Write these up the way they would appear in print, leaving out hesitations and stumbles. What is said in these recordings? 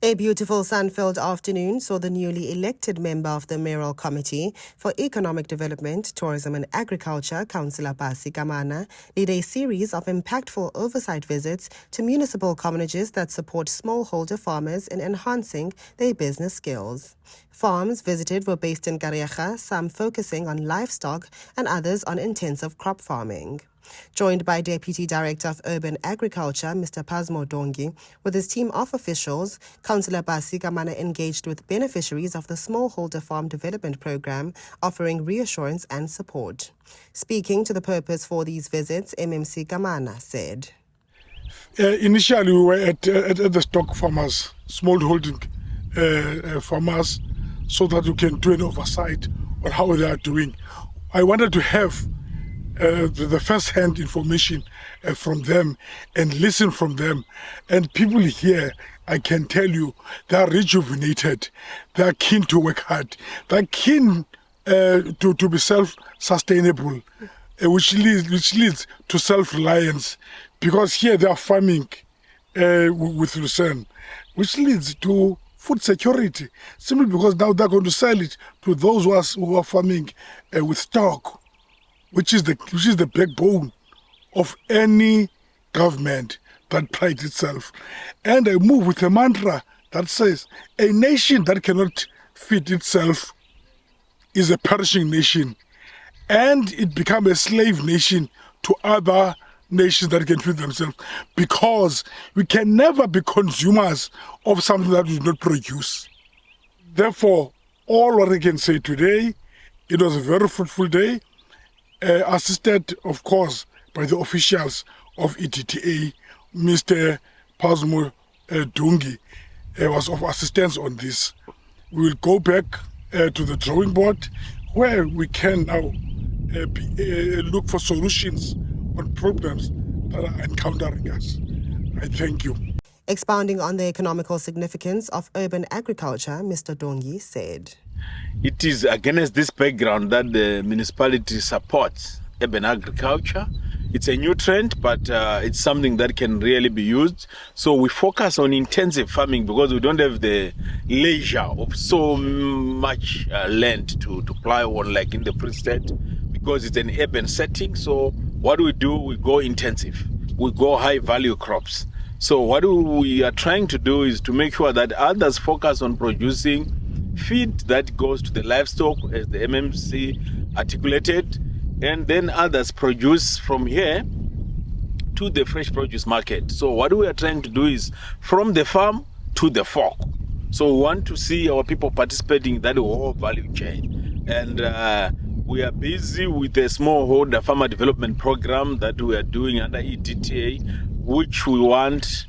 A beautiful sun-filled afternoon saw the newly elected member of the Mayoral Committee for Economic Development, Tourism and Agriculture, Councillor Bassie Kamana, lead a series of impactful oversight visits to municipal commonages that support smallholder farmers in enhancing their business skills. Farms visited were based in Kariega, some focusing on livestock and others on intensive crop farming. Joined by Deputy Director of Urban Agriculture, Mr Passmore Dongi, with his team of officials, Councillor Bassie Kamana engaged with beneficiaries of the Smallholder Farmer Development Program, offering reassurance and support. Speaking to the purpose for these visits, MMC Kamana said, Initially, we were at the stock farmers, smallholding farmers, so that we can do an oversight on how they are doing. I wanted to have the first-hand information from them and listen from them. And people here, I can tell you, they are rejuvenated. They are keen to work hard. They are keen to be self-sustainable, which leads to self-reliance. Because here they are farming with lucerne, which leads to food security, simply because now they're going to sell it to those who are farming with stock, which is the backbone of any government that prides itself. And I move with a mantra that says a nation that cannot feed itself is a perishing nation, and it becomes a slave nation to other nations that can feed themselves, because we can never be consumers of something that we do not produce. Therefore, all what I can say today, it was a very fruitful day, assisted, of course, by the officials of EDTA. Mr Passmore Dongi was of assistance on this. We will go back to the drawing board, where we can now look for solutions on problems that are encountering us. I thank you. Expounding on the economical significance of urban agriculture, Mr Dongi said, "It is against this background that the municipality supports urban agriculture. It's a new trend, but it's something that can really be used. So we focus on intensive farming because we don't have the leisure of so much land to plow on like in the Free State, because it's an urban setting. So what we do, we go intensive. We go high value crops. So what we are trying to do is to make sure that others focus on producing feed that goes to the livestock, as the MMC articulated, and then others produce from here to the fresh produce market. So what we are trying to do is from the farm to the fork. So we want to see our people participating in that whole value chain. And we are busy with the Smallholder Farmer Development Program that we are doing under EDTA, which we want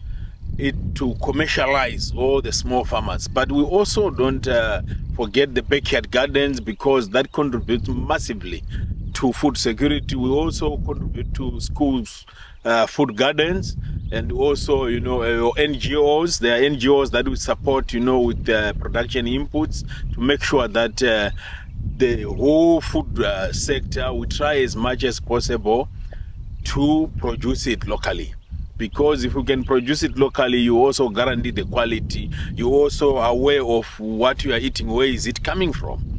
it to commercialize all the small farmers. But we also don't forget the backyard gardens, because that contributes massively to food security. We also contribute to schools, food gardens, and also, NGOs. There are NGOs that we support, with the production inputs to make sure that the whole food sector, we try as much as possible to produce it locally. Because if you can produce it locally, you also guarantee the quality. You also are aware of what you are eating, where is it coming from.